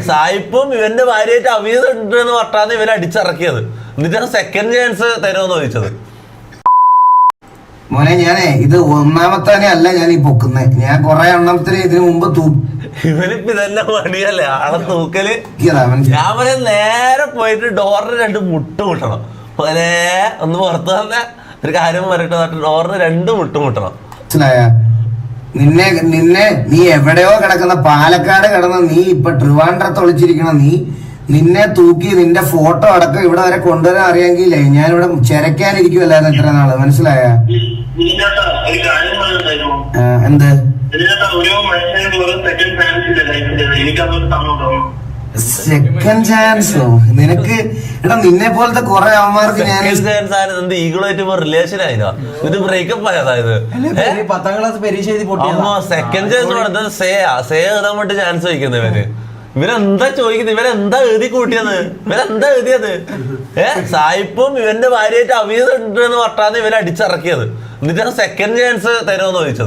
സായിപ്പും ഇവന്റെ ഭാര്യയായിട്ട് അവിയതുണ്ട് എന്ന് പറഞ്ഞാണ് ഇവരെ അടിച്ചിറക്കിയത്. എന്നിട്ടാണ് സെക്കൻഡ് ചാൻസ് തരുമെന്ന് ചോദിച്ചത്. മോനെ ഞാനേ ഇത് ഒന്നാമത്തെ അല്ല ഞാൻ ഈ പൊക്കുന്നത്. ഞാൻ കൊറേ എണ്ണത്തിന് ഇതിനു മുമ്പ് ഇവനിപ്പ ഇതന്നെ പണിയല്ലേ ആളെ തൂക്കല്. ഞാൻ പറയാ നേരെ പോയിട്ട് ഡോറിന് 2 മുട്ട് മുട്ടണം. പോലെ ഒന്ന് പുറത്തു തന്നെ ഒരു കാര്യം പറയട്ടെ, ഡോറിന് 2 മുട്ട് മുട്ടണം. മനസ്സിലായ? നിന്നെ നീ എവിടെയോ കിടക്കുന്ന പാലക്കാട് കിടന്ന നീ ഇപ്പൊ ട്രിവാൻഡ്രത്ത് ഒളിച്ചിരിക്കണ നിന്നെ തൂക്കി നിന്റെ ഫോട്ടോ അടക്കം ഇവിടെ വരെ കൊണ്ടുവരാൻ അറിയാമെങ്കിലേ ഞാനിവിടെ ചെരക്കാനിരിക്കുമല്ലായിരുന്നു ഇത്ര നാള്. മനസ്സിലായ? എന്ത് സെക്കൻഡ് ചാൻസോ നിനക്ക്? എടാ നിന്നെ പോലത്തെ കുറെ അവന്മാർക്ക് ഞാൻ ഈഗിളായിട്ട് റിലേഷൻ ആയിരുന്നോ? ഇത് ബ്രേക്കപ്പ് ആയതായത് 10ാം ക്ലാസ് പരീക്ഷ എഴുതി സെക്കൻഡ് ചാൻസ് സേ എഴുതാൻ വേണ്ടി ചാൻസ് ചോദിക്കുന്നത് ഇവരെന്താ ചോദിക്കുന്നത്? ഇവരെന്താ എഴുതി കൂട്ടിയത്? ഇവരെന്താ എഴുതിയത്? സായിപ്പും ഇവന്റെ ഭാര്യയായിട്ട് അവിയതുണ്ട് എന്ന് പറഞ്ഞാണ് ഇവരെ അടിച്ചിറക്കിയത്. എന്നിട്ടാണ് സെക്കൻഡ് ചാൻസ് തരുമെന്ന് ചോദിച്ചത്.